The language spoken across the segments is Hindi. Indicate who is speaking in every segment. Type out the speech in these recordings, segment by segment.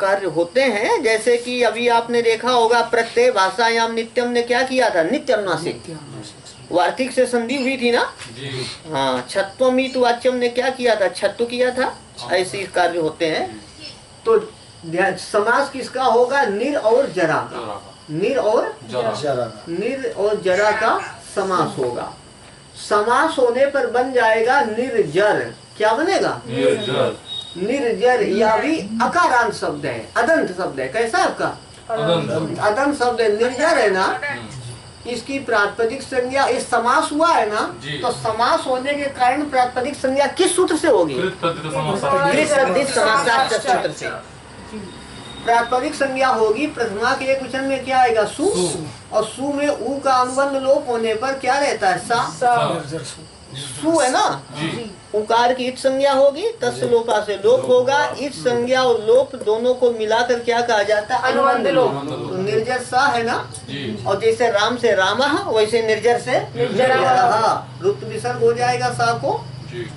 Speaker 1: कार्य होते हैं। जैसे कि अभी आपने देखा होगा प्रत्यय भाषायाम नित्यम ने क्या किया था, नित्य अनुनासिक, वार्तिक से संधि हुई थी ना। हाँ, छत्वमित वाच्यम ने क्या किया था, छत्व किया था। ऐसे कार्य होते हैं। तो समास किसका होगा, निर और जरा का, निर और जरा का समास होगा। समास होने पर बन जाएगा निर्जर। क्या बनेगा, निर्जर। यह भी अकारांत शब्द है, अदंत शब्द है। कैसा आपका अदंत शब्द है, निर्जर है ना। इसकी प्रातिपदिक संज्ञा, इस समास हुआ है ना, तो समास होने के कारण प्रातिपदिक संज्ञा किस सूत्र से होगी, सूत्र से प्रातिपदिक संज्ञा होगी। प्रथमा के एक वचन में क्या आएगा, सु, और सु में उ का अनुबंध लोप होने पर क्या रहता है, सा। सु है ना, उकार की इत संज्ञा होगी, तस् लोपा से लोप होगा। इत संज्ञा और लोप दोनों को मिलाकर क्या कहा जाता है, अनुबंध लोप। तो निर्जर सा है ना। और जैसे राम से रामा, वैसे निर्जर से निर्जरा। रुत विसर्ग हो जाएगा सा को,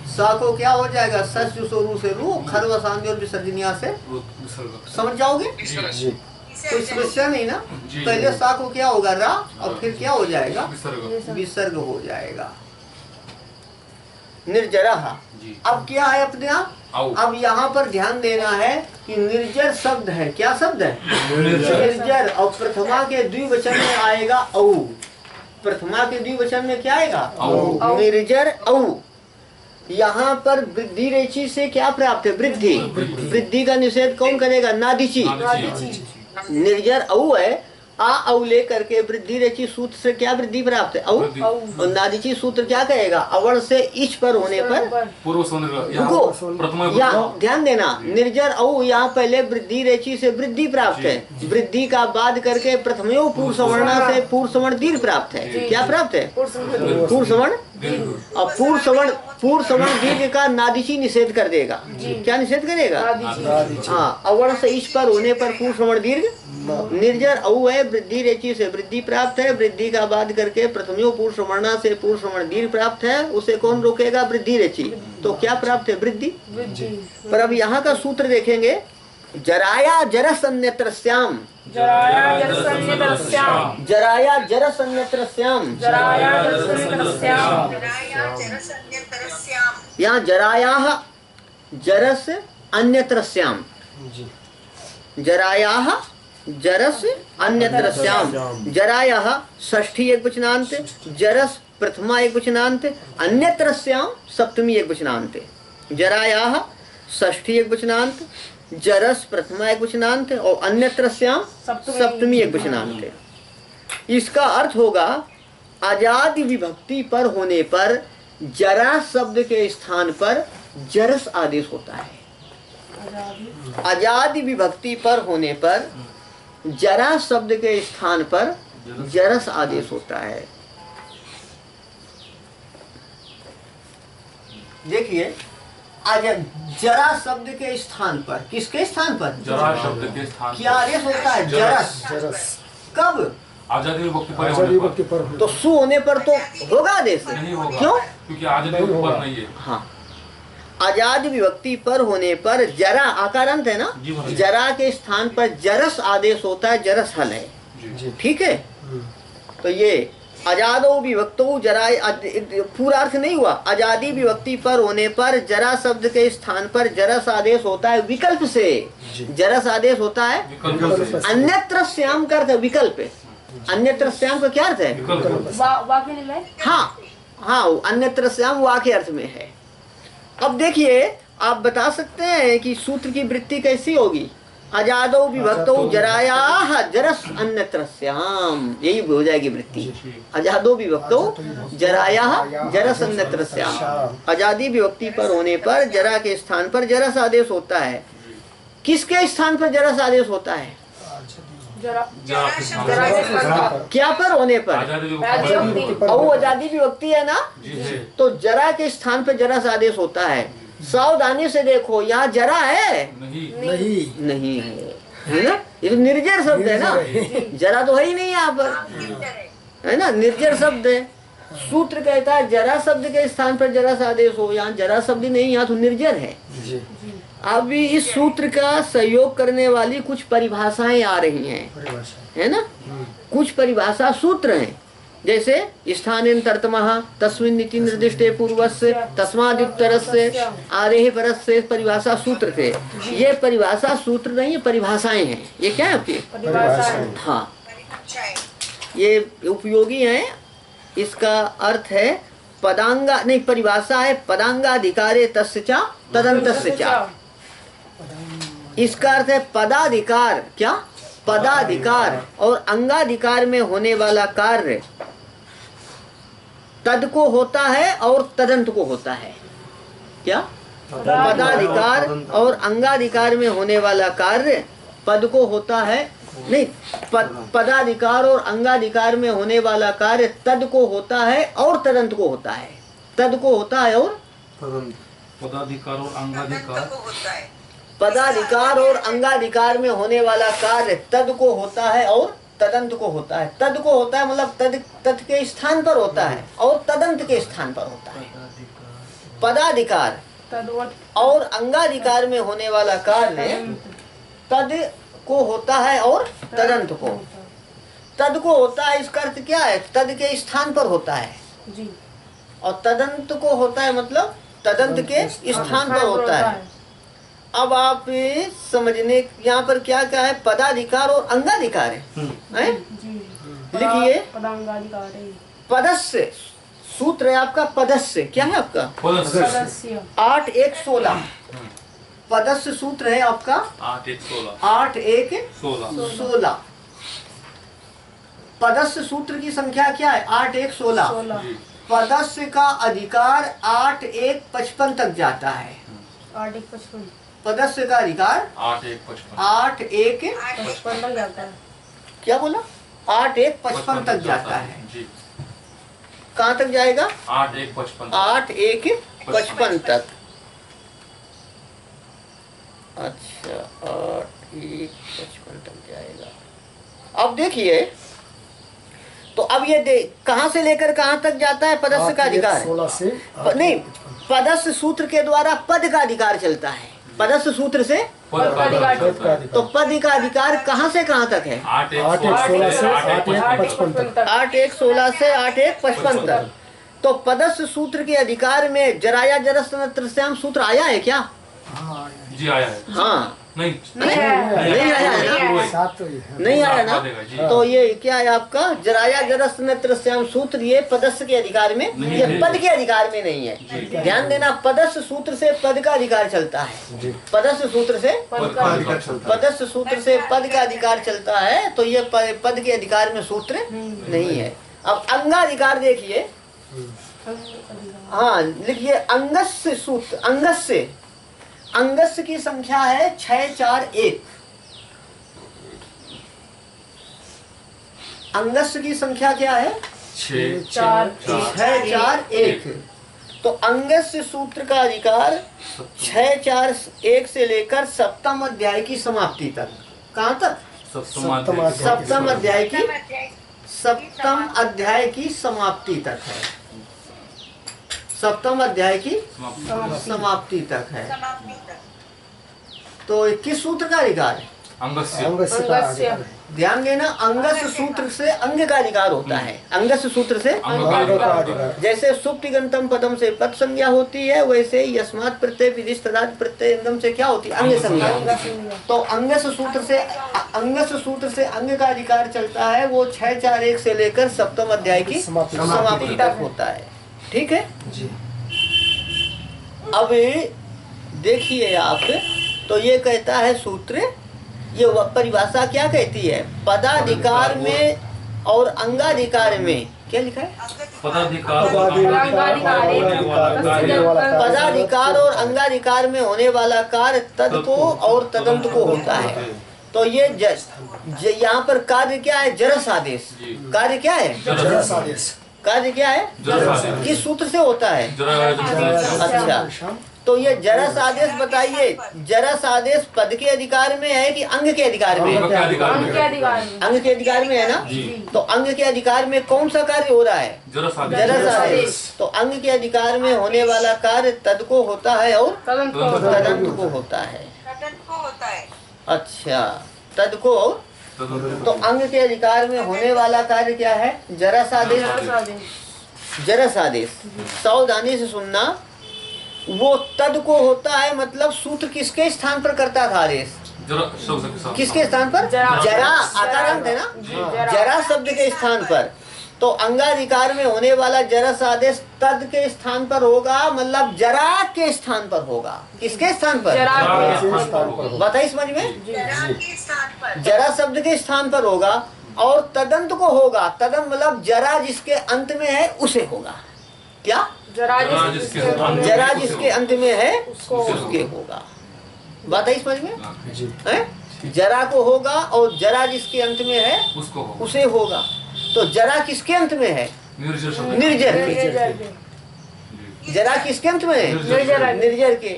Speaker 1: सा को क्या हो जाएगा, सस रू से रू, खर सांध्य और विसर्जनिया से। समझ जाओगे, कोई समस्या नहीं ना। पहले सा को क्या होगा, रा, और फिर क्या हो जाएगा, विसर्ग हो जाएगा, निर्जरा। अब क्या है अपने आप, अब यहाँ पर ध्यान देना है कि निर्जर शब्द है। क्या शब्द है, निर्जर। और प्रथमा के द्विवचन में आएगा औ। प्रथमा के द्विवचन में क्या आएगा, निर्जर औ। यहाँ पर वृद्धि रेची से क्या प्राप्त है, वृद्धि। वृद्धि का निषेध कौन करेगा, नादिची। निर्जर औ है, आ औ ले करके वृद्धि रेची सूत्र से क्या वृद्धि प्राप्त है, औ। और नादिची सूत्र क्या कहेगा, अवर्ण से इच पर होने पर रुको, यहाँ ध्यान देना। निर्जर औ यहाँ पहले वृद्धि रेची से वृद्धि प्राप्त है। वृद्धि का बाद करके प्रथमयो पूर्व सवर्णा से पूर्व सवर्ण दीर्घ प्राप्त है। क्या प्राप्त है, पूर्व सवर्ण। और पूर्व सवर्ण दीर्घ का नादिची निषेध कर देगा। क्या निषेध करेगा, हाँ, अवर्ण से इच पर होने पर पूर्व सवर्ण दीर्घ। निर्जर औ है, वृद्धि रेची से वृद्धि प्राप्त है। वृद्धि का बाद करके प्रथमयो पूर्व सवर्णा से पूर्व सवर्ण दीर्घ प्राप्त है। उसे कौन रोकेगा, वृद्धि रेची। तो क्या प्राप्त है, वृद्धि। पर अब यहाँ का सूत्र देखेंगे, जराया जरस अन्यत्रस्याम, जराया जरस अन्यत्रस्याम। यहाँ जराया जरस अन्यत्रस्याम, जराया जरस अन्यत्रस्याम। जराया षष्ठी एक वचनांत, जरस प्रथमा एक वचनांत, अन्यत्रस्याम सप्तमी एक वचनांत। जराया षष्ठी एक वचनांत, जरस प्रथमा एक वचनांत, और अन्यत्रस्याम सप्तमी एक वचनांत। इसका अर्थ होगा आजादी विभक्ति पर होने पर जरा शब्द के स्थान पर जरस आदेश होता है। आजादी विभक्ति पर होने पर जरा शब्द के स्थान पर जरस आदेश होता है। देखिए, आज जरा शब्द के स्थान पर, किसके स्थान पर,
Speaker 2: जरा शब्द के स्थान
Speaker 1: क्या आदेश होता है, जरस। कब,
Speaker 2: आजादी विभक्ति पर।
Speaker 1: तो सु होने पर तो होगा आदेश,
Speaker 2: नहीं होगा,
Speaker 1: क्यों,
Speaker 2: क्योंकि आजादी विभक्ति पर नहीं है।
Speaker 1: हाँ, आजाद विभक्ति पर होने पर जरा आकारांत है ना, जरा के स्थान पर जरस आदेश होता है। जरस हल है, ठीक है। तो ये आजादो विभक्तो जरा, पूरा अर्थ नहीं हुआ। आजादी विभक्ति पर होने पर जरा शब्द के स्थान पर जरस आदेश होता है विकल्प से। जरस आदेश होता है अन्यत्र श्याम का अर्थ है विकल्प। अन्यत्र श्याम का क्या अर्थ है, हाँ हाँ, अन्यत्र श्याम वाक्य अर्थ में है। अब देखिए, आप बता सकते हैं कि सूत्र की वृत्ति कैसी होगी, आजादो विभक्तो जराया जरस अन्यत्र श्याम, यही हो जाएगी वृत्ति। आजादो विभक्तो जराया जरस अन्यत्र श्याम। आजादी विभक्ति पर होने पर जरा के स्थान पर जरस आदेश होता है। किसके स्थान पर जरस आदेश होता है, क्या पर होने पर, आजादी विभक्ति है ना, तो जरा के स्थान पर जरस आदेश होता है। सावधानी से देखो, यहाँ जरा है नहीं है ना, ये तो निर्जर शब्द है ना, जरा तो है ही नहीं यहाँ पर, है ना, निर्जर शब्द है। सूत्र कहता है जरा शब्द के स्थान पर जरस आदेश हो, यहाँ जरा शब्द नहीं, यहाँ तो निर्जर है। अभी इस सूत्र का सहयोग करने वाली कुछ परिभाषाएं आ रही हैं, है ना। कुछ परिभाषा सूत्र हैं, जैसे स्थानेन्तरतमः तस्मिन् इति निर्दिष्टे पूर्वस्य तस्मादुत्तरस्य आरेह परस्य परिभाषा सूत्र थे। ये परिभाषा सूत्र नहीं, ये परिभाषाएं हैं। ये क्या है आपकी? हाँ, ये उपयोगी हैं। इसका अर्थ है पदांगा नहीं, परिभाषा है पदांगाधिकारे तस्य च तदन्तस्य च। इसका अर्थ है पदाधिकार, क्या पदाधिकार और अंगाधिकार में होने वाला कार्य तद को होता है और तदंत को होता है। क्या? पदाधिकार और अंगाधिकार में होने वाला कार्य पद को होता है, नहीं, पदाधिकार और अंगाधिकार में होने वाला कार्य तद को होता है और तदंत को होता है। तद को होता है और
Speaker 2: पदाधिकार और अंगाधिकार,
Speaker 1: पदाधिकार और अंगाधिकार में होने वाला कार्य तद को होता है और तदंत को होता है। तद को होता है मतलब तद के स्थान पर होता है और तदंत के स्थान पर होता है। पदाधिकार और अंगाधिकार में होने वाला कार्य तद को होता है और तदंत को। तद को होता है, इसका अर्थ क्या है? तद के स्थान पर होता है जी। और तदंत को होता है मतलब तदंत के स्थान पर होता है। अब आप समझने यहाँ पर क्या क्या है? पदाधिकार और अंगाधिकार है। लिखिए पदस्य सूत्र है आपका। पदस्य क्या है आपका? 8-1-16 पदस्य सूत्र है आपका। 8-1-16 पदस्य सूत्र की संख्या क्या है? 8-1-16। पदस्य का अधिकार 8-1-55 तक जाता है।
Speaker 3: 8-1-55
Speaker 1: पदस्य का अधिकार 8-1-55
Speaker 3: तक जाता है।
Speaker 1: क्या बोला? 8-1-55 तक जाता है। कहाँ तक जाएगा? 8-1-55 तक। अच्छा, 8-1-55 तक जाएगा। अब देखिए, तो अब ये कहाँ से लेकर कहाँ तक जाता है? पदस्य का अधिकार नहीं, पदस्य सूत्र के द्वारा पद का अधिकार चलता है। पदस्य सूत्र से
Speaker 2: पद का अधिकार,
Speaker 1: तो पद का अधिकार कहाँ से कहाँ तक है?
Speaker 2: 8-1-16 से
Speaker 1: 8-1-16 से 8-1-55 तक। तो पदस्य सूत्र के अधिकार में जराया जरस्तम सूत्र आया है क्या?
Speaker 2: जी आया है।
Speaker 1: हाँ,
Speaker 2: नहीं
Speaker 1: आया है ना? नहीं आया ना? तो ये क्या है आपका? जराया जरस्तम सूत्र ये पदस्य के अधिकार में, ये पद के अधिकार में नहीं है। ध्यान देना, पदस्य सूत्र से पद का अधिकार चलता है। पदस्य सूत्र से पदस्य सूत्र से पद का अधिकार चलता है, तो ये पद के अधिकार में सूत्र नहीं है। अब अंगाधिकार देखिए, हाँ लिखिए अंगस्य सूत्र। अंगस्य की संख्या है 6-4-1। अंगस्य की संख्या क्या है? 6-4-1। तो अंगस्य सूत्र का अधिकार 6-4-1 से लेकर सप्तम अध्याय की समाप्ति तक। कहाँ तक? सप्तम अध्याय की समाप्ति तक है। सप्तम अध्याय की समाप्ति तक है। तो किस सूत्र का अधिकार है?
Speaker 2: अंगस्य।
Speaker 1: ध्यान देना, अंगस्य सूत्र से अंग का अधिकार होता है। अंगस्य सूत्र से जैसे सुप्तिगंतम पदम से पद संज्ञा होती है, वैसे ही यस्मात् प्रत्यय विधिष्ठ तदाद प्रत्यय इंदम से क्या होती है? अंग संज्ञा। तो अंगस्य सूत्र से अंग का अधिकार चलता है, वो 6-4-1 से लेकर सप्तम अध्याय की समाप्ति तक होता है। ठीक है जी। अब देखिए आप, तो ये कहता है सूत्र, ये परिभाषा क्या कहती है? पदाधिकार में और अंगाधिकार में क्या लिखा है? पदाधिकार और अंगाधिकार में होने वाला कार्य तद को और तदंत को होता है। तो ये यहाँ पर कार्य क्या है? जरस आदेश। कार्य क्या है?
Speaker 4: जरस आदेश।
Speaker 1: कार्य क्या है? किस सूत्र से होता है? अच्छा, तो ये जरस आदेश बताइए, जरस आदेश पद के अधिकार में है कि अंग के अधिकार में?
Speaker 2: अंग के अधिकार में।
Speaker 1: अंग के अधिकार में है ना। तो अंग के अधिकार में कौन सा कार्य हो रहा है?
Speaker 2: जरस
Speaker 1: जरस आदेश। तो अंग के अधिकार में होने वाला कार्य तद को होता है और तदंत को होता है। अच्छा, तद को और तो अंग के अधिकार में होने वाला कार्य क्या है? जरस आदेश। जरस आदेश सावधानी से सुनना, वो तद को होता है, मतलब सूत्र किसके स्थान पर करता था आदेश? किसके स्थान पर? जरा आकारांत है ना, जरा शब्द के स्थान पर। तो अंगाधिकार में होने वाला जरस आदेश तद के स्थान पर होगा, मतलब जरा के स्थान पर होगा। किसके स्थान पर? बताइए समझ में। जरा शब्द के स्थान पर होगा और तदंत को होगा। तदंत मतलब जरा जिसके अंत में है उसे होगा। क्या? जरा जिसके अंत में है उसके होगा। बात है समझ में? जरा को होगा और जरा जिसके अंत में है उसे होगा। तो जरा किसके अंत में है? निर्जर के। जरा किसके अंत में है? निर्जर के।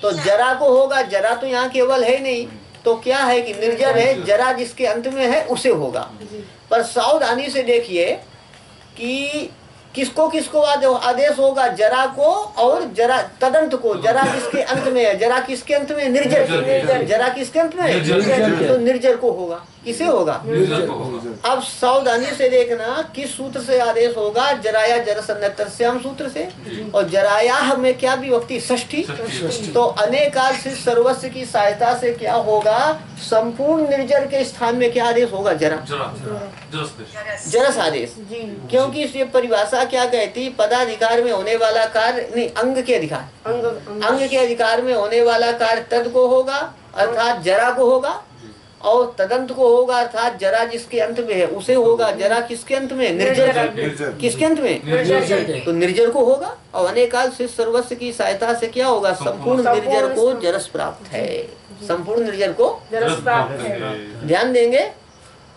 Speaker 1: तो जरा को होगा। जरा तो यहाँ केवल है नहीं, तो क्या है कि निर्जर है, जरा जिसके अंत में है उसे होगा। पर सावधानी से देखिए कि किसको किसको आदेश होगा? जरा को और जरा तदंत को। जरा किसके अंत में है? जरा किसके अंत में? निर्जर। जरा किसके अंत में? तो निर्जर को होगा। किसे होगा? अब सावधानी से देखना, किस सूत्र से आदेश होगा? जराया जरसन्नतस्याम सूत्र से। और जराया में क्या विभक्ति? षष्ठी। तो अनेकाल से सर्वस्व की सहायता से क्या होगा? संपूर्ण निर्जर के स्थान में क्या आदेश होगा? जरा। जरस आदेश। क्योंकि इस परिभाषा क्या कहती? पदाधिकार में होने वाला कार्य नहीं, अंग के अधिकार। अंग के अधिकार में होने वाला कार्य तद को होगा अर्थात जरा को होगा, और तदंत को होगा अर्थात जरा जिसके अंत में है उसे होगा। जरा किसके अंत में? निर्जर। किसके अंत में? तो निर्जर को होगा। और अनेकाल से सर्वस्व की सहायता से क्या होगा? संपूर्ण निर्जर को जरस प्राप्त है। संपूर्ण निर्जर को जरस प्राप्त है। ध्यान देंगे,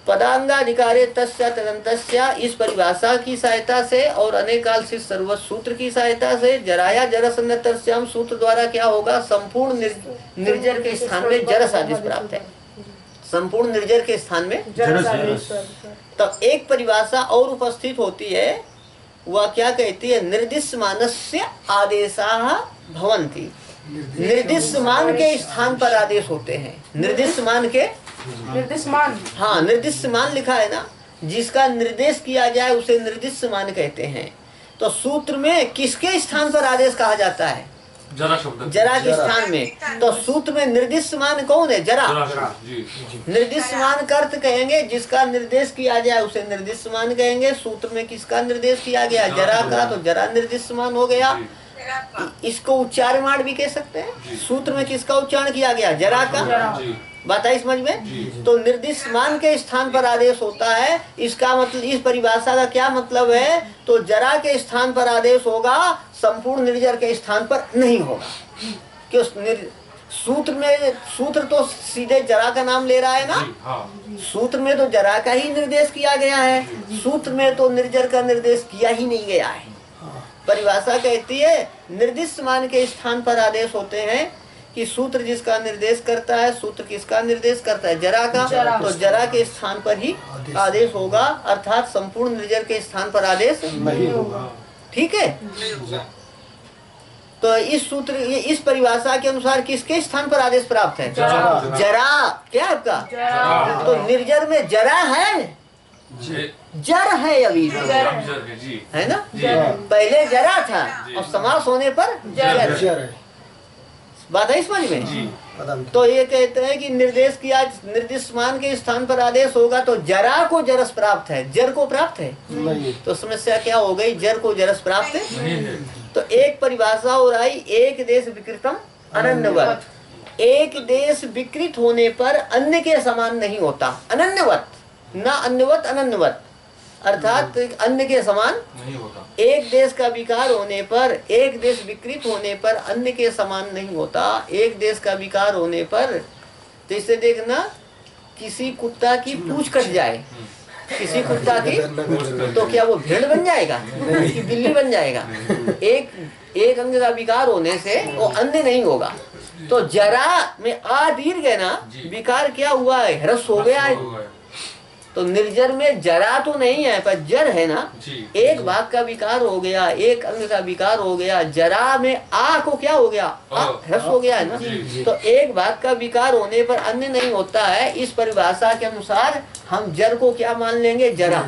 Speaker 1: पदांगाधिकारे तस्य तदंतस्य इस परिभाषा की सहायता से और अनेकाल से सर्वस्व सूत्र की सहायता से जराया जरसन्नतस्याम सूत्र द्वारा क्या होगा? संपूर्ण निर्जर के स्थान में जरस आदेश प्राप्त है। संपूर्ण निर्जर के स्थान में जरस आदेश। तो एक परिभाषा और उपस्थित होती है, वह क्या कहती है? निर्दिष्ट मानस्य आदेशाः भवन्ति। निर्दिष्ट मान के स्थान पर आदेश होते हैं। निर्दिष्ट मान के निर्दिष्ट मान, हाँ निर्दिष्ट मान लिखा है ना, जिसका निर्देश किया जाए उसे निर्दिष्ट मान कहते हैं। तो सूत्र में किसके स्थान पर आदेश कहा जाता है? जरा शब्द। जरा के स्थान में। तो सूत्र में निर्दिष्ट मान कौन है? जरा। निर्दिष्ट मान का अर्थ कहेंगे जिसका निर्देश किया जाए उसे निर्दिष्ट मान कहेंगे। सूत्र में किसका निर्देश किया गया? जरा का, तो जरा निर्दिष्ट मान हो गया। इसको उच्चारण भी कह सकते हैं। सूत्र में किसका उच्चारण किया गया? जरा का। बात आई समझ में? तो निर्दिष्ट मान के स्थान पर आदेश होता है। इसका मतलब, इस परिभाषा का क्या मतलब है? तो जरा के स्थान पर आदेश होगा, संपूर्ण निर्जर के स्थान पर नहीं होगा। क्यों? सूत्र में, सूत्र तो सीधे जरा का नाम ले रहा है ना। सूत्र में तो जरा का ही निर्देश किया गया है। सूत्र में तो निर्जर का निर्देश किया ही नहीं गया है। परिभाषा कहती है निर्दिष्ट मान के स्थान पर आदेश होते हैं कि सूत्र जिसका निर्देश करता है। सूत्र किसका निर्देश करता है? जरा का। तो जरा के स्थान पर ही आदेश होगा अर्थात संपूर्ण निर्जर के स्थान पर आदेश नहीं होगा। ठीक है। तो इस सूत्र, इस परिभाषा के अनुसार किसके स्थान पर आदेश प्राप्त है? जरा। क्या आपका? तो निर्जर में जरा है, जर है, अभी है ना। पहले जरा था और समास होने पर जर। बात है समझ में? तो ये कहते हैं कि निर्देश किया, निर्दिष्ट मान के स्थान पर आदेश होगा तो जरा को जरस प्राप्त है, जर को प्राप्त है नहीं। तो समस्या क्या हो गई? जर को जरस प्राप्त है। तो एक परिभाषा और आई, एक देश विकृतम अनन्यवत। एक देश विकृत होने पर अन्य के समान नहीं होता। अनन्यवत, ना अन्यवत, अनन्यवत अर्थात अन्य के समान नहीं होता। एक देश का विकार होने पर, एक देश विकृत होने पर अन्य के समान नहीं होता। एक देश का विकार होने पर, जैसे देखना किसी कुत्ता की पूंछ कट जाए किसी कुत्ता की, तो क्या वो भेड़ बन जाएगा कि बिल्ली बन जाएगा? एक अंग का विकार होने से वो अन्य नहीं होगा। तो जरा में आ दीर्घ है ना, विकार क्या हुआ है? ह्रस्व हो गया है। तो निर्जर में जरा तो नहीं है पर जर है ना, एक भाग का विकार हो गया, एक अंग का विकार हो गया। जरा में आ को क्या हो गया? ह्रस्व हो गया है ना। तो एक भाग का विकार होने पर अन्य नहीं होता है। इस परिभाषा के अनुसार हम जर को क्या मान लेंगे? जरा।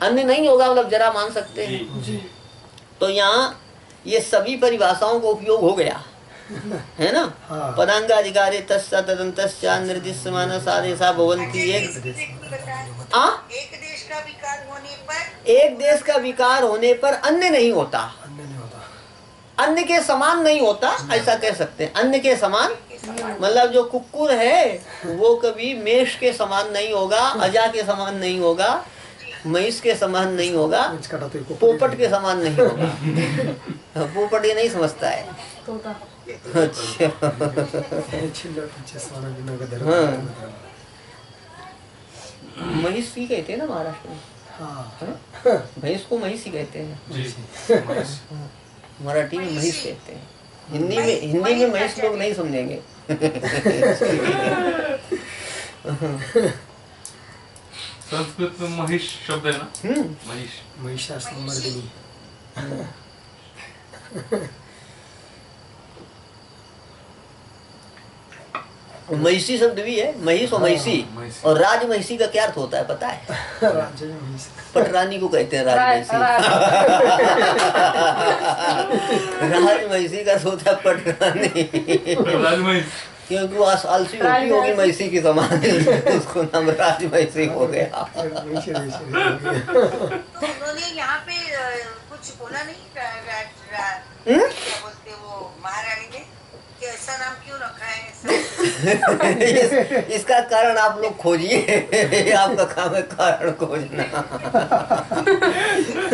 Speaker 1: अन्य नहीं होगा मतलब जरा मान सकते हैं। तो यहाँ ये सभी परिभाषाओं का उपयोग हो गया है ना। पदांगाधिकारे तस्सा तदंतस्या निर्दिष्ट मानस आदेशा भवन्ति। एक देश का विकार होने पर अन्य नहीं होता, अन्य के समान नहीं होता, ऐसा कह सकते हैं। अन्य के समान मतलब जो कुक्कुर है वो कभी मेष के समान नहीं होगा, अजा के समान नहीं होगा, महिष के समान नहीं होगा, पोपट के समान नहीं होगा। पोपट ये नहीं समझता है। अच्छा महिषी कहते हैं ना महाराष्ट्र में। भैंस को महिषी कहते हैं, मराठी में महिष कहते हैं। हिंदी में महिष लोग नहीं समझेंगे।
Speaker 2: संस्कृत में महिष शब्द है ना, महिष,
Speaker 3: महिषासुरमर्दिनी।
Speaker 1: महिषी शब्द भी है, महिष और महिषी। और राज महिषी का क्या अर्थ होता है पता है? पटरानी को कहते हैं राज महिषी का अर्थ होता है पटरानी। क्योंकि वो आलसी होती होगी महिषी की समान, उसको नाम राज महिषी हो गया।
Speaker 4: तो उन्होंने यहाँ पे कुछ बोला नहीं, क्या बोलते वो महारानी ने, कि ऐसा नाम क्यों रखा है?
Speaker 1: इसका कारण आप लोग खोजिए। आपका काम है कारण खोजना।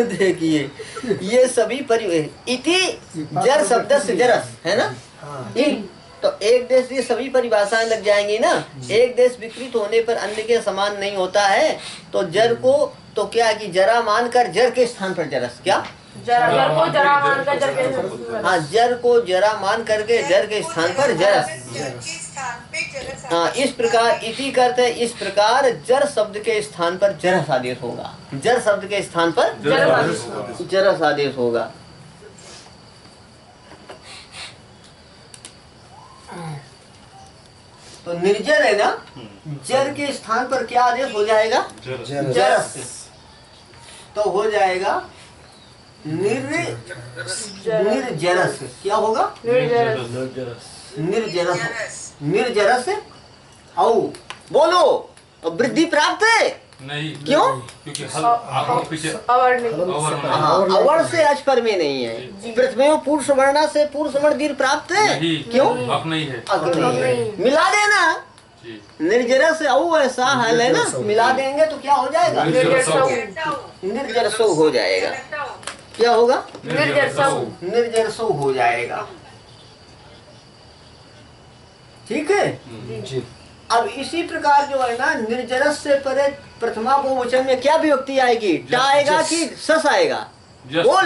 Speaker 1: देखिए ये सभी इति जर शब्द से जरस है ना। तो एक देश, ये सभी परिभाषाएं लग जाएंगी ना। एक देश विकृत होने पर अन्य के समान नहीं होता है। तो जर को तो क्या कि जरा मानकर जर के स्थान पर जरस, क्या
Speaker 2: जर को जरा मानकर जर के,
Speaker 1: हाँ जर को जरा मान करके जर के स्थान पर जरस। हाँ इस प्रकार इति करते, इस प्रकार जर शब्द के स्थान पर जरस आदेश होगा। जर शब्द के स्थान पर जरस आदेश होगा। तो निर्जर है ना, जर के स्थान पर क्या आदेश हो जाएगा? जरस। तो हो जाएगा निर्जरस। क्या होगा? निर्जरस। औ बोलो वृद्धि प्राप्त है
Speaker 2: नहीं।
Speaker 1: क्यों?
Speaker 2: क्योंकि पीछे
Speaker 1: अवर से अच पर में नहीं है। प्रथम पुरुष वर्णा से पुरुष वर्ण दीर्घ प्राप्त है। क्यों?
Speaker 2: अक नहीं है,
Speaker 1: अक नहीं है। मिला देना निर्जरस औ ऐसा हल है ना, मिला देंगे तो क्या हो जाएगा? निर्जरसो हो जाएगा। क्या होगा? निर्जरसो हो जाएगा। ठीक है। अब इसी प्रकार जो है ना, निर्जरस से परे प्रथमा बहुवचन में क्या विभक्ति आएगी? टा आएगा कि सस आएगा? बोल।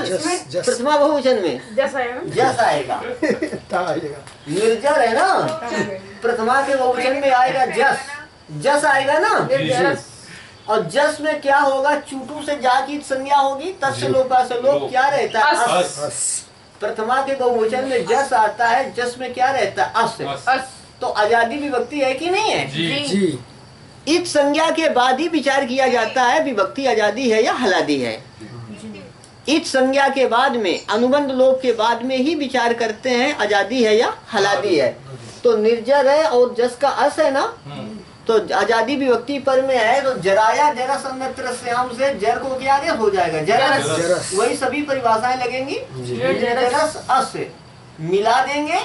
Speaker 1: प्रथमा बहुवचन में जस आएगा। निर्जर है ना, प्रथमा के बहुवचन में आएगा जस। जस आएगा ना। और जस में क्या होगा? चूटू से जा की संज्ञा होगी, तस्य लोपा से लोप क्या रहता है? अस। प्रथमा के बहुवचन में जस आता है, जस में क्या रहता है? अस। तो आजादी विभक्ति है कि नहीं है?
Speaker 3: जी।
Speaker 1: इस संज्ञा के बाद ही विचार किया जाता है विभक्ति आजादी है या हलादी है। इस संज्ञा के बाद में, अनुबंध लोप के बाद में ही विचार करते हैं आजादी है या हलादी है। तो निर्जर है और जस का अस है ना, तो आजादी विभक्ति पर में है। तो जराया जरस अन्यत्र श्याम से जर को क्या आदेश हो जाएगा? जरस। वही सभी परिभाषाएं लगेंगी। निर्जरस अस मिला देंगे,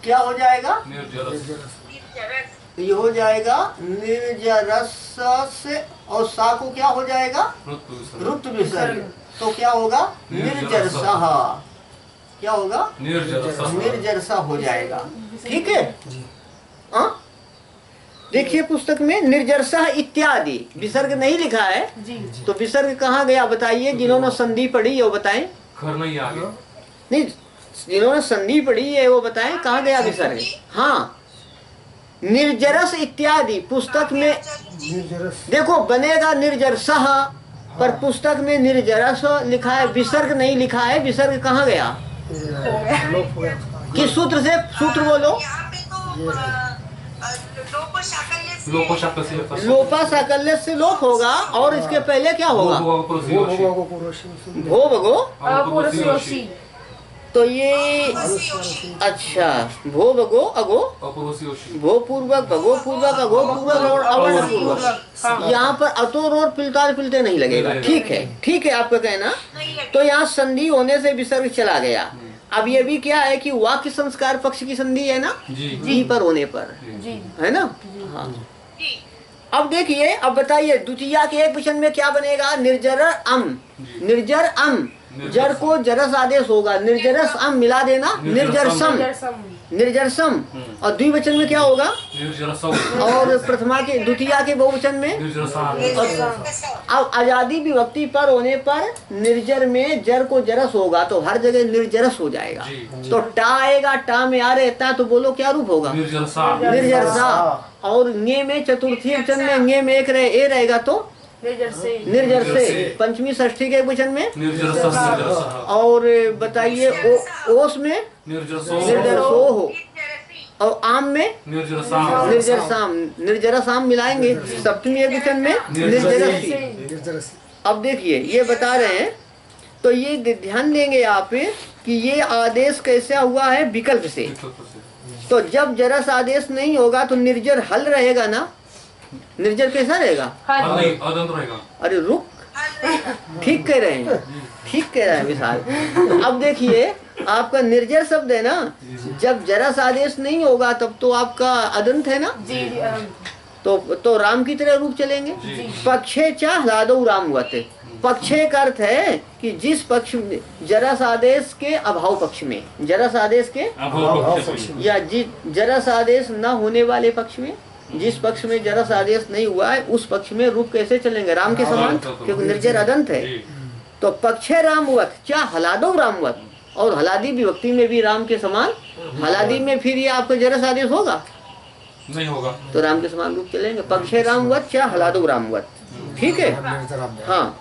Speaker 1: क्या हो जाएगा? ये हो जाएगा निर्जरस से, और सा को क्या हो जाएगा? रुत विसर्ग। तो क्या होगा? निर्जरसा। क्या होगा? निर्जरसा हो जाएगा। ठीक है। देखिए पुस्तक में निर्जरसः इत्यादि विसर्ग नहीं लिखा है, तो विसर्ग कहाँ गया बताइए? जिन्होंने संधि पढ़ी है वो बताएं।
Speaker 2: घर नहीं आगे
Speaker 1: नहीं, जिन्होंने संधि पढ़ी है वो बताएं कहाँ गया विसर्ग? हाँ, निर्जरस इत्यादि पुस्तक में देखो बनेगा निर्जरसः, पर पुस्तक में निर्जरस लिखा है, विसर्ग नहीं लिखा है। विसर्ग कहाँ गया? किस सूत्र से? सूत्र बोलो।
Speaker 4: यहाँ पे तो
Speaker 1: लोपा साकल्य से लोप होगा, और इसके पहले क्या होगा? भो भगो। तो ये अच्छा, भो भगो अगो, भो पूर्वक भगो पूर्वक अगो पूर्वक और अवर्ण पूर्वक। यहाँ पर अतोर और पिलतार पिलते नहीं लगेगा। ठीक है, ठीक है आपका कहना। तो यहाँ संधि होने से विसर्ग चला गया। अब ये भी क्या है कि वाक्य संस्कार पक्ष की संधि है ना, जी पर होने पर, है ना? हाँ। अब देखिए, अब बताइए द्वितीया के एक वचन में क्या बनेगा? निर्जर अम। निर्जर अम, जर को जरस आदेश होगा, निर्जरस अम मिला देना, निर्जरसम। निर्जरसम। और द्विवचन में क्या होगा? और प्रथमा के द्वितीया के बहुवचन में। अब आजादी विभक्ति पर होने पर निर्जर में जर को जरस होगा तो हर जगह निर्जरस हो जाएगा। तो टा आएगा, टा में आ रहता तो बोलो क्या रूप होगा? निर्जरसा। और ङे में चतुर्थी वचन में ङे में एक रहे ए रहेगा तो निर्जर से। पंचमी षष्ठी के वचन में और बताइए ओस में निर्जर सो हो, और आम में निर्जर साम। निर्जर साम मिलाएंगे। सप्तमी एक वचन में निर्जरसी। अब देखिए ये बता रहे हैं, तो ये ध्यान देंगे आप कि ये आदेश कैसा हुआ है? विकल्प से। तो जब जरस आदेश नहीं होगा तो निर्जर हल रहेगा ना। निर्जर कैसा रहेगा? अरे रुक, ठीक कह रहे हैं, ठीक कह रहे हैं विशाल। अब देखिए आपका निर्जर शब्द है ना, जब जरस आदेश नहीं होगा तब तो आपका अदंत है ना। तो राम की तरह रूप चलेंगे। पक्षे चाह लादो रामवत। पक्षे का अर्थ है कि जिस पक्ष में जरस आदेश के अभाव पक्ष में, जरस आदेश के या जरस आदेश न होने वाले पक्ष में, जिस पक्ष में जरस आदेश नहीं हुआ है उस पक्ष में रूप कैसे चलेंगे? राम के समान, क्योंकि निर्जर अदंत है। तो पक्षे रामवत क्या हलादो रामवत, और हलादी विभक्ति में भी राम के समान। हलादी में फिर ये आपका जरस आदेश होगा?
Speaker 2: नहीं होगा।
Speaker 1: तो राम के समान रूप चलेंगे। पक्षे रामवत क्या हलादो रामवत। ठीक है। हाँ,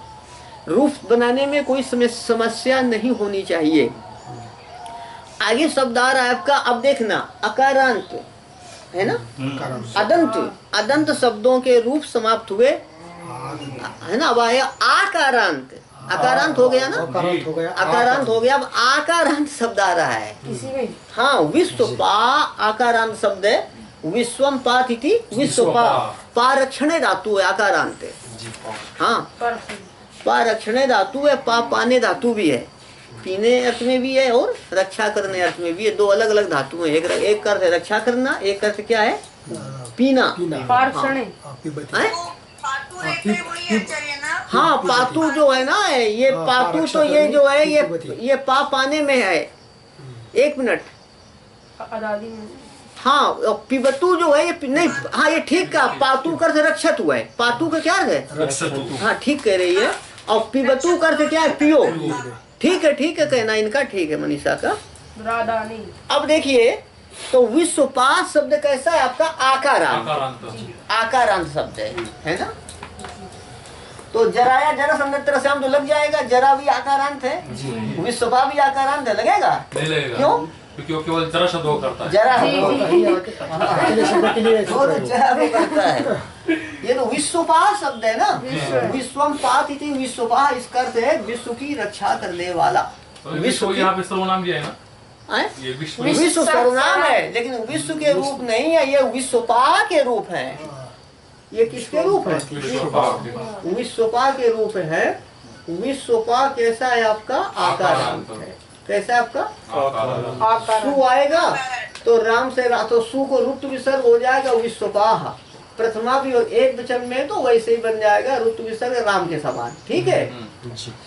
Speaker 1: रूप बनाने में कोई समस्या नहीं होनी चाहिए। आगे शब्द आ रहा है आपका, अब देखना, अकारांत है ना, अदंत। अदंत शब्दों के रूप समाप्त हुए है ना। अब आया आकारांत। अकारांत हो गया ना, अकारांत हो गया। अब आकारांत शब्द आ रहा है। हाँ, विश्वपा आकारांत शब्द है। विश्वम पातिथि विश्वपा, पारक्षणे धातु है आकारांत। हाँ, पारक्षणे धातु है, पा पाने धातु भी है, पीने अर्थ में भी है और रक्षा करने अर्थ में भी है। दो अलग अलग धातु है। एक अर्थ है रक्षा करना, एक अर्थ क्या है? पीना। हाँ, पातु जो है ना, ये पातु तो ये जो है ये पा पाने में है। एक मिनट। हाँ, पिबतु जो है ये नहीं। हाँ, ये ठीक का पातु कर से रक्षत हुआ है। पातु का क्या है? हाँ, ठीक कह रही है। और पिबतु कर से क्या है? पियो। ठीक है, ठीक है कहना इनका, ठीक है मनीषा का। अब देखिए, तो विश्वपा शब्द कैसा है आपका? आकारांत। आकारांत शब्द है ना। तो जराया जरा अन्यत्र से हम तो लग जाएगा। जरा भी आकारांत है, विश्वपा भी आकारांत है, लगेगा? क्यों?
Speaker 2: क्योंकि केवल जरा शब्द वो करता है।
Speaker 1: जरा करता है। ये तो विश्वपा शब्द है ना। विश्वम पातिथि विश्वपा, इसका अर्थ है विश्व की रक्षा करने वाला।
Speaker 2: विश्व यहाँ पे सर्वनाम भी है ना। ये
Speaker 1: विश्व सर्वनाम है, लेकिन विश्व के रूप नहीं है, ये विश्वपा के रूप है। ये किसके रूप है? विश्वपा के रूप है। विश्वपा कैसा है आपका? आकारांत है। कैसा आपका? सु आएगा तो राम से तो सु को रुत विसर्ग हो जाएगा विश्वपाह। प्रथमा भी एक वचन में तो वैसे ही बन जाएगा रुत विसर्ग राम के समान। ठीक है।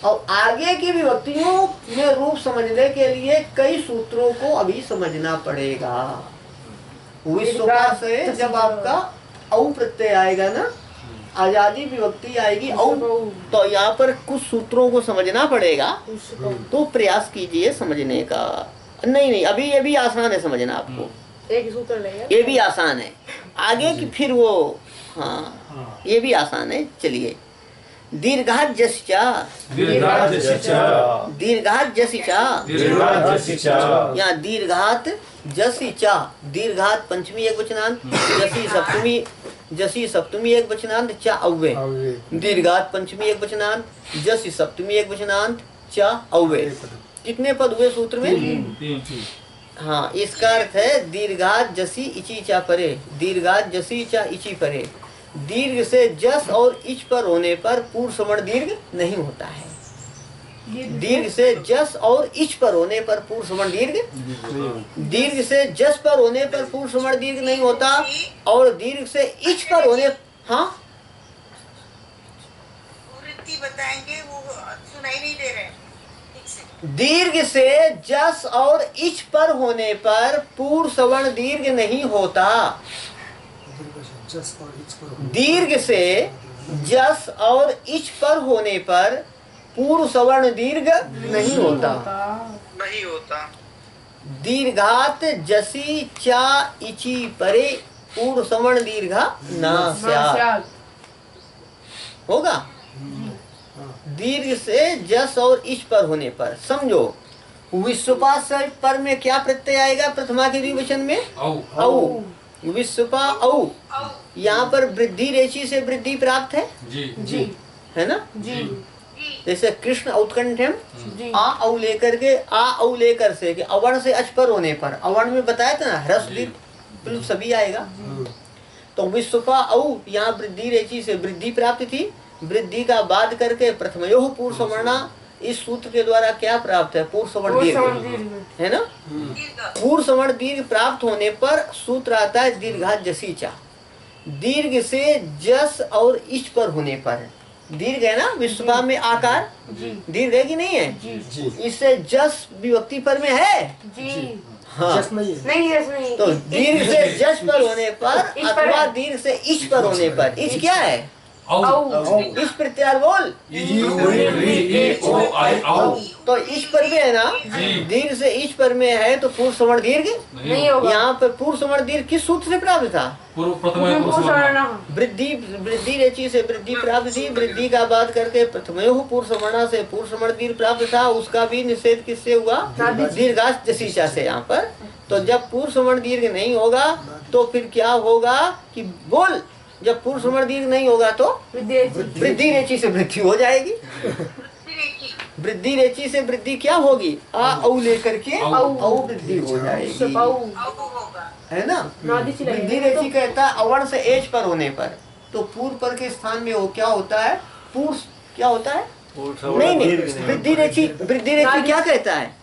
Speaker 1: और आगे की विभक्तियों में रूप समझने के लिए कई सूत्रों को अभी समझना पड़ेगा। विश्वपा से जब आपका औ प्रत्यय आएगा ना, आजादी विभक्ति आएगी औ। तो यहाँ पर कुछ सूत्रों को समझना पड़ेगा, तो प्रयास कीजिए समझने का। नहीं अभी ये भी आसान है समझना आपको,
Speaker 5: एक सूत्र लेंगे,
Speaker 1: ये भी आसान है। आगे की फिर वो, हाँ ये भी आसान है। चलिए, दीर्घात जसिचा,
Speaker 3: दीर्घात जसिचा,
Speaker 1: दीर्घात जसिचा,
Speaker 3: दीर्घात जसिचा,
Speaker 1: यहाँ दीर्घात जसिचा, दीर्घात पंचमी एक वचनांत, जसी सप्तमी एक वचनांत, चा अव्यय। दीर्घात पंचमी एक वचनांत, जसी सप्तमी एक वचनांत, चा अव्यय। कितने पद हुए सूत्र में?
Speaker 2: 3।
Speaker 1: हाँ, इसका अर्थ है दीर्घात जसी इची चा परे, दीर्घात जसी चा इची परे। दीर्घ से जस और इच पर होने पर पूर्व सवर्ण दीर्घ नहीं होता है। दीर्घ से जस और इच पर होने पर पूर्व सवर्ण दीर्घ, दीर्घ से जस पर होने पर पूर्व सवर्ण दीर्घ नहीं होता, और दीर्घ से इच पर होने, हाँ
Speaker 4: वृत्ति बताएंगे, वो सुनाई नहीं दे रहे ठीक से।
Speaker 1: दीर्घ से जस और इच पर होने पर पूर्व सवर्ण दीर्घ नहीं होता। दीर्घ से जस और इच पर होने पर पूर्व सवर्ण दीर्घ नहीं होता।
Speaker 4: नहीं होता।
Speaker 1: दीर्घात जसी चा इची परे पूर्व सवर्ण दीर्घा न स्यात्। होगा? दीर्घ से जस और इच पर होने पर, समझो विश्वपा से पर में क्या प्रत्यय आएगा? प्रथमा के द्विवचन में औ। विश्वपा औ, यहाँ पर वृद्धि रेची से वृद्धि प्राप्त है
Speaker 2: जी
Speaker 1: है ना?
Speaker 5: जी
Speaker 1: जैसे कृष्ण औत्कंठ्यम,
Speaker 5: जी
Speaker 1: आ औ लेकर के, आ औ लेकर से कि अवर्ण से अच पर होने पर, अवर्ण में बताया था ना ह्रस्व दीर्घ सभी आएगा। तो विश्वपा औ, यहाँ वृद्धि रेची से वृद्धि प्राप्त थी। वृद्धि का बाद करके प्रथमयोः पूर्व सवर्णा, इस सूत्र के द्वारा क्या प्राप्त है? पूर्व सवर्ण दीर्घ, है ना? पूर्व सवर्ण दीर्घ प्राप्त होने पर सूत्र आता है दीर्घात जसीचा। दीर्घ से जस और इच पर होने पर, दीर्घ है ना विश्वपा में आकार, दीर्घ है कि नहीं है? इससे जस विभक्ति पर में है।
Speaker 5: जी
Speaker 1: हाँ,
Speaker 5: नहीं
Speaker 1: तो दीर्घ से जस पर होने पर अथवा दीर्घ से इच पर होने पर, इच क्या है? इस प्रत्यार बोल। तो इच पर में है ना, दीर्घ से इच पर में है तो पूर्व सवर्ण दीर्घ
Speaker 5: नहीं होगा।
Speaker 1: यहाँ पर पूर्व सवर्ण दीर्घ किस सूत्र से प्राप्त था? वृद्धि, वृद्धि रेची से वृद्धि प्राप्त थी। वृद्धि का बाद करके प्रथमयोः पूर्व सवर्णा से पूर्व सवर्ण दीर्घ प्राप्त था। उसका भी निषेध किससे हुआ? दीर्घात जसीचा से। यहाँ पर तो जब पूर्व सवर्ण दीर्घ नहीं होगा तो फिर क्या होगा कि बोल, जब पूर्व सवर्ण दीर्घ नहीं होगा तो वृद्धि रेची से वृद्धि हो जाएगी। वृद्धि रेची से वृद्धि क्या होगी? आ औ लेकर के औ वृद्धि हो जाएगी, है ना? वृद्धि रेची कहता है अवर्ण से एज पर होने पर, तो पूर्व पर के स्थान में वो क्या होता है? पूर्व क्या होता है? नहीं, वृद्धि रेची क्या कहता है?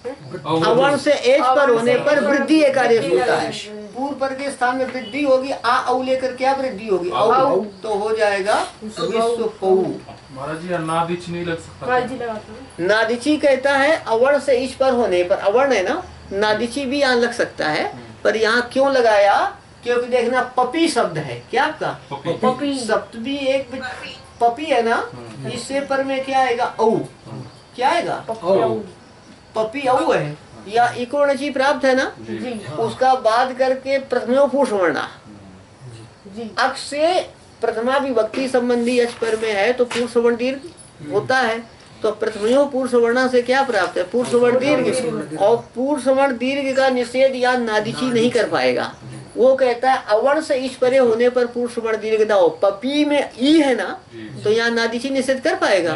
Speaker 1: अवर्ण से एज पर होने पर वृद्धि एक आदेश होता है। पूर्व पर के स्थान में वृद्धि होगी, आ औ लेकर क्या वृद्धि होगी? औ, तो हो जाएगा विश्वपौ।
Speaker 2: महाराज जी नादिच नहीं लग सकता?
Speaker 1: नादिची कहता है अवर्ण से इच पर होने पर, अवर्ण है ना, नादिची भी यहाँ लग सकता है, पर यहाँ क्यों लगाया? क्योंकि देखना पपी शब्द है क्या आपका? पपी सप्तमी एक पपी है ना, इससे पर में क्या आएगा? औ। क्या आएगा? पपी औ है या इकोणची प्राप्त है ना, उसका बाद करके प्रथमयोः पूर्व सवर्णा, अक्ष से प्रथमा विभक्ति संबंधी अच पर में है तो पूर्व सवर्ण दीर्घ होता है। तो प्रथमयोः पूर्व सवर्णा से क्या प्राप्त है? पूर्व सवर्ण दीर्घ। और पूर्व सवर्ण दीर्घ का निषेध या नादिची नहीं कर पाएगा। वो कहता है अवर्ण से इच परे होने पर पूर्व सवर्ण दीर्घ दाओ। पपी में ई है ना, तो यहाँ नादिची निषेध कर पाएगा?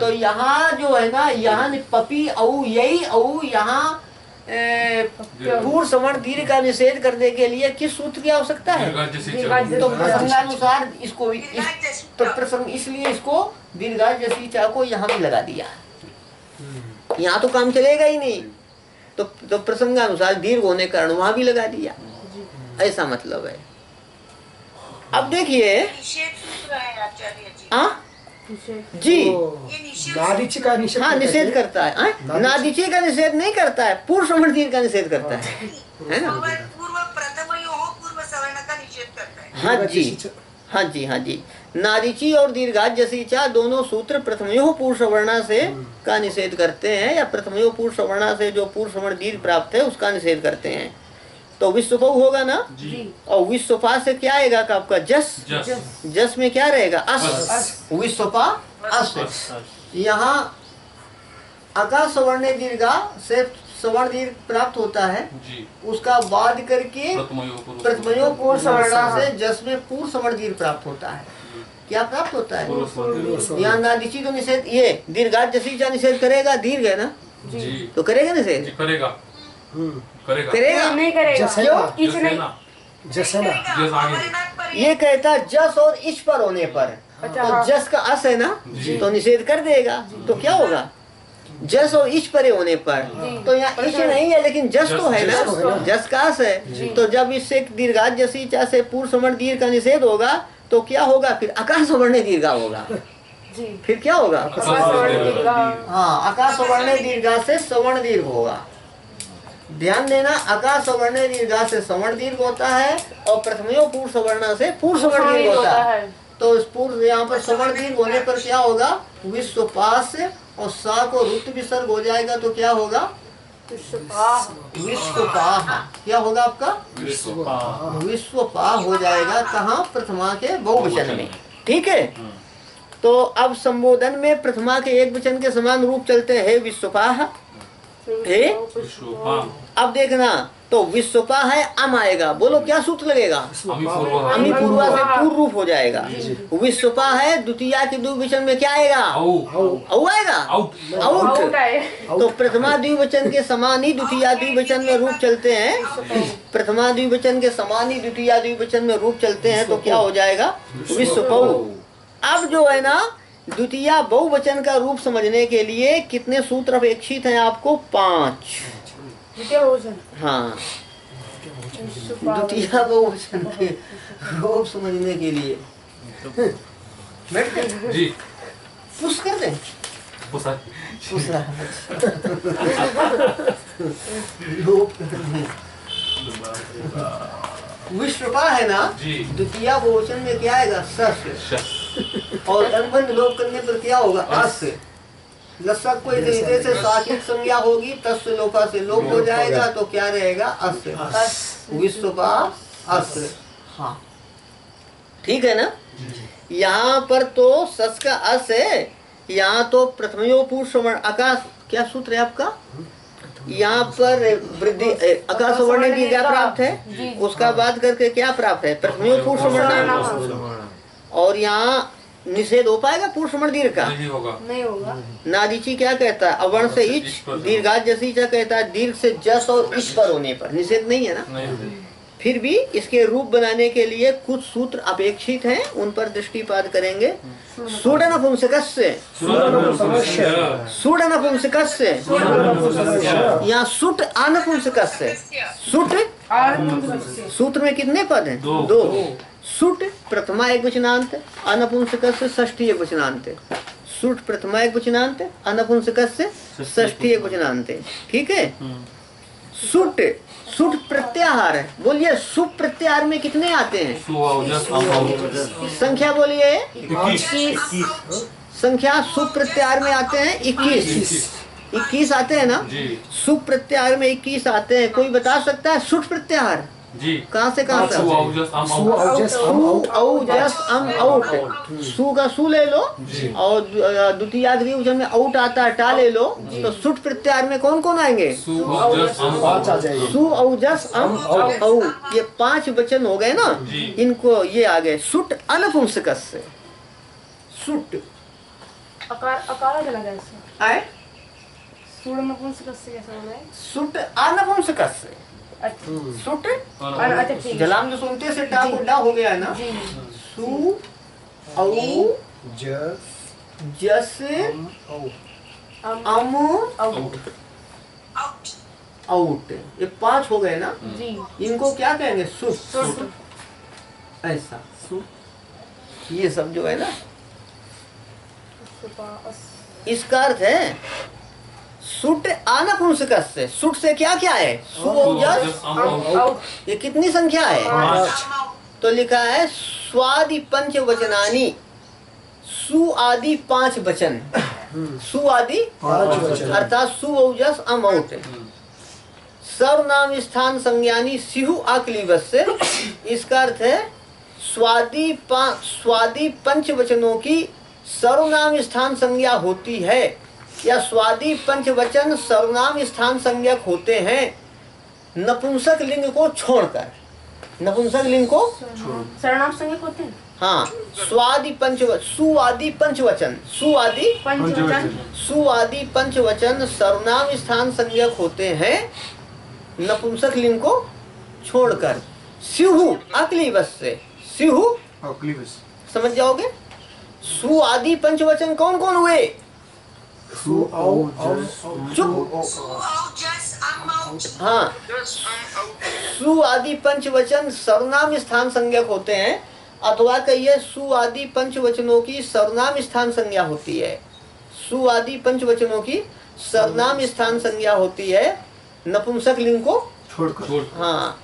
Speaker 1: तो यहाँ जो है ना, यहाँ पपी औ यही औ, यहाँ पूर्व सवर्ण दीर्घ का निषेध करने के लिए किस सूत्र की आवश्यकता है? तो प्रसंगानुसार इसको तो प्रसंग, इसलिए इसको दीर्घात जसीचा को यहाँ भी लगा दिया। यहाँ तो काम चलेगा ही नहीं, तो प्रसंगानुसार दीर्घ होने कारण वहां भी लगा दिया, ऐसा मतलब है। अब देखिए जी,
Speaker 3: नादिची का निषेध,
Speaker 1: हाँ निषेध करता है। नादिची का निषेध नहीं करता है, पूर्व सवर्ण दीर्घ का निषेध करता है ना?
Speaker 4: पूर्व प्रथमयोः पूर्व सवर्ण का निषेध करता है।
Speaker 1: हाँ जी, हाँ जी, हाँ जी। नारीची और दीर्घाजसी चा दोनों सूत्र प्रथमयो पुरुष वर्णा से का निषेध करते हैं, या प्रथमयो पुरुष वर्णा से जो पुरुष वर्ण दीर्घ प्राप्त है उसका निषेध करते हैं। तो विश्वपौ होगा ना
Speaker 2: जी।
Speaker 1: और विश्वपा से क्या आएगा का आपका जस, जस में क्या रहेगा अस, विश्वपा अस। यहाँ आकाश सवर्ण दीर्घा से सवर्ण दीर्घ प्राप्त होता है
Speaker 2: जी।
Speaker 1: उसका बाद करके प्रथमयो पूर्व सवर्णा से जस में पूर्व सवर्ण दीर्घ प्राप्त होता है। क्या प्राप्त होता है? यहाँ नादिची तो निषेध, ये दीर्घात जसी का निषेध करेगा, दीर्घ है ना
Speaker 2: जी।
Speaker 1: तो करेगा निषेध,
Speaker 2: करेगा करेगा
Speaker 1: करेगा
Speaker 5: नहीं करेगा,
Speaker 1: क्यों?
Speaker 5: किस नहीं।
Speaker 3: जैसे ना
Speaker 1: ये कहता जस और इच पर होने पर,
Speaker 5: अच्छा,
Speaker 1: तो
Speaker 5: हाँ।
Speaker 1: जस का अस है ना तो निषेध कर देगा। तो क्या होगा जस और इच परे होने पर, तो यहाँ इच नहीं है लेकिन जस तो है ना, जस का अस है। तो जब इससे दीर्घात जसी चा से पूर्व सवर्ण दीर्घ का निषेध होगा तो क्या होगा? फिर आकाश सवर्ण दीर्घा होगा।
Speaker 5: जी।
Speaker 1: फिर क्या होगा?
Speaker 5: हाँ,
Speaker 1: आकाश सवर्ण दीर्घा से सवर्ण दीर्घ होगा। ध्यान देना, आकाश सवर्ण दीर्घा से सवर्ण दीर्घ होता है और प्रथमयो पूर्व सवर्ण से पूर्व सवर्ण दीर्घ होता है। तो इस पूर्व यहाँ पर सवर्ण दीर्घ होने पर क्या होगा? विश्वपास और सा को रुत विसर्ग हो जाएगा तो क्या होगा? विश्वपाह। क्या होगा आपका? विश्वपाह हो जाएगा। कहाँ? प्रथमा के बहुवचन में। ठीक है। तो अब संबोधन में प्रथमा के एक वचन के समान रूप चलते हैं विश्वपाह। अब देखना, तो विश्वपा है अम आएगा, बोलो क्या सूत्र लगेगा? अमी पूर्वा से पूर्व रूप हो जाएगा। विश्वपा है द्वितीया के द्विवचन में क्या आएगा? औ आएगा, आउट। तो प्रथमा द्विवचन के समान ही द्वितीया द्विवचन में रूप चलते हैं। प्रथमा द्विवचन के समान ही द्वितीया द्विवचन में रूप चलते हैं तो क्या हो जाएगा? विश्वपौ। अब जो है ना द्वितीया बहुवचन का रूप समझने के लिए कितने सूत्र अपेक्षित हैं आपको? 5। हाँ, द्वितीया बहुवचन के रूप समझने के लिए बैठ गए
Speaker 2: जी।
Speaker 1: पुश कर दें, पुश विश्वपा है ना द्वितीया बहुवचन में क्या आएगा? सस। और अनुबंध लोप करने पर क्या होगा? अस। लसक को इस तरीके से साकित संज्ञा होगी, तस्य लोपा से लोप हो जाएगा तो क्या रहेगा? अस। विश्वपा अस। हाँ ठीक है ना। यहाँ पर तो सस का अस है, यहाँ तो प्रथमयो पुरुष सवर्ण आकाश। क्या सूत्र है आपका? यहाँ पर वृद्धि आकाश सवर्ण की क्या प्राप्त है? उसका बाद करके क्या प्राप्त है? प्रथमयो पुरुष सवर्ण। और यहाँ निषेध हो पाएगा पुरुष सवर्ण दीर्घ का?
Speaker 2: नहीं होगा।
Speaker 1: नादिची क्या कहता है? अवर्ण से इच, दीर्घात जसी क्या कहता है? दीर्घ से जस और इच पर होने पर निषेध नहीं है ना। फिर भी इसके रूप बनाने के लिए कुछ सूत्र अपेक्षित हैं, उन पर दृष्टिपात करेंगे। सुड नपुंसकस्य, सुड नपुंसकस्य, यहाँ सुट अनपुंसकस्य। सुट सूत्र में कितने पद हैं? 2। सुट प्रथमा एक वचनांत, अनपुंसकस्य षष्ठी एक वचनांत। सुट प्रथमा एक वचनांत, अनपुंसकस्य षष्ठी एक वचनांत। ठीक है। सुट, सुट प्रत्याहार है। बोलिए सुप प्रत्याहार में कितने आते हैं? संख्या बोलिए। 21 संख्या सुप प्रत्याहार में आते हैं। 21 आते हैं ना। सुप प्रत्याहार में 21 आते हैं। कोई बता सकता है सुट प्रत्याहार
Speaker 2: जी
Speaker 1: कहाँ से कहाँ तक? सु का सु ले लो और द्वितीय द्विवचन में आउट आता है टा ले लो। तो सुट प्रत्याहार में कौन कौन आएंगे? सु औजस अम औ। ये 5 वचन हो गए ना। इनको ये आ गए सुट अनपुंसकस्य। सुट
Speaker 5: अकार चला गया इससे।
Speaker 1: आए
Speaker 5: सूड नपुंसकस्य कैसे हो गया?
Speaker 1: सुट अनपुंसकस्य। सुट
Speaker 5: अच्छा ठीक है।
Speaker 1: जलाम जो सुनते से टा को डा हो गया है ना। सु औ जस अम आउट। ये 5 हो गए ना। इनको क्या कहेंगे? सुट। ऐसा सुट। ये सब जो है ना इसका अर्थ है सुट अनपुंसकस्य। सुट से क्या क्या है? सु औजस। ये कितनी संख्या है? तो लिखा है स्वादि पंच वचनानी, सु आदि 5 वचन, सु आदि
Speaker 3: 5 वचन
Speaker 1: अर्थात सु औजस अमौट, सर्वनाम स्थान संज्ञानी सिहु अक्लीबस से। इसका अर्थ है स्वादि पंच वचनों की सर्वनाम स्थान संज्ञा होती है, या स्वादि पंच वचन सर्वनाम स्थान संज्ञक होते हैं नपुंसक लिंग को छोड़कर। नपुंसक लिंग को
Speaker 5: सर्वनाम संज्ञक होते हैं।
Speaker 1: हाँ, स्वादि सुआदि पंचवचन, सुआदि पंचवचन सर्वनाम स्थान संज्ञक होते हैं नपुंसक लिंग को छोड़कर। सिहु अक्लीबस से, सिहु समझ जाओगे। सुआदि पंचवचन कौन कौन हुए? चुप। हाँ, सु आदि पंचवचन सर्वनाम स्थान संज्ञक होते हैं, अथवा कहिए सु आदि पंचवचनों की सर्वनाम स्थान संज्ञा होती है। सु आदि पंचवचनों की सर्वनाम स्थान संज्ञा होती है नपुंसक लिंग को छोड़कर। हाँ,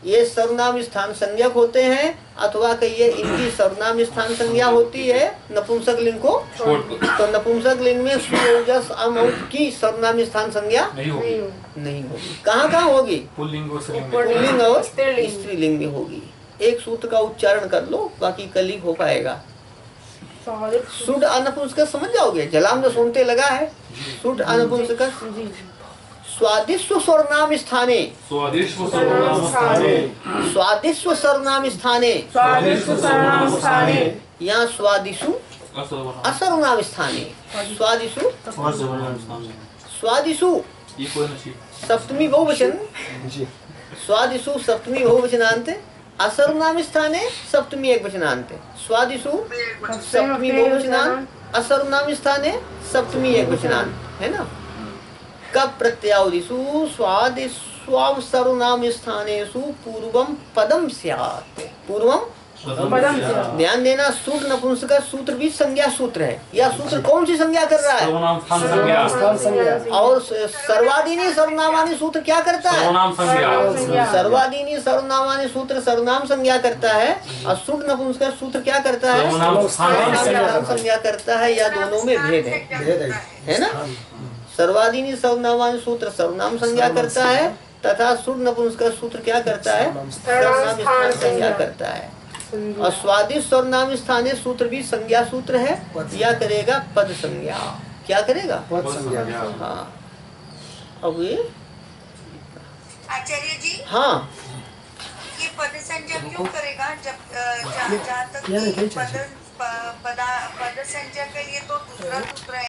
Speaker 1: ये सर्वनाम स्थान संज्ञक होते हैं, अथवा कहिए इनकी सर्वनाम स्थान संज्ञा होती है नपुंसक लिंग को छोड़कर। तो नपुंसक लिंग में सुजस अमौट की सर्वनाम स्थान संज्ञा नहीं होगी। कहाँ कहाँ होगी? पुल्लिंग और स्त्रीलिंग में होगी। एक सूत्र का उच्चारण कर लो, बाकी कल ही हो पाएगा। सुड अनपुंसक समझ जाओगे, जलाम जो सुनते लगा है। सुड अनपुंसक स्वादिष्व सर्वनाम स्थाने, स्वादिष्व सर्वनाम स्थाने, यहाँ स्वादिषु असर्वनाम स्थाने, स्वादिषु सप्तमी बहुवचन, स्वादिषु सप्तमी बहुवचनांत, असर्वनाम स्थाने सप्तमी एकवचनांत। स्वादिषु सप्तमी बहुवचनांत, असर्वनाम स्थाने सप्तमी एकवचनांत, है ना। कब प्रत्यावदिषु स्वादिष्व सर्वनाम स्थानेषु पूर्वम पदम स्यात्। पूर्वम ध्यान देना, सूत्र नपुंसक सूत्र भी संज्ञा सूत्र है। यह सूत्र कौन सी संज्ञा कर रहा है? और सर्वादीनी सर्वनामानी सूत्र क्या करता है? सर्वादीनी सर्वनामानी सूत्र सर्वनाम संज्ञा करता है, और सूत्र नपुंसक सूत्र क्या करता है? सर्वनाम संज्ञा करता है। या दोनों में भेद है ना। सर्वादीनी सर्वनामानी सूत्र सर्वनाम संज्ञा करता है, तथा सूत्र नपुंसक सूत्र क्या करता है? सर्वनाम स्थान संज्ञा करता है। और स्वादिष्ट सर्वनाम स्थानीय सूत्र भी संज्ञा सूत्र है, या करेगा पद संज्ञा। क्या करेगा? पद संज्ञा। हाँ, अब ये
Speaker 4: आचार्य जी,
Speaker 1: हाँ,
Speaker 4: ये पद संज्ञा क्यों करेगा? जब जहाँ तक पद संज्ञा के लिए तो दूसरा सूत्र है।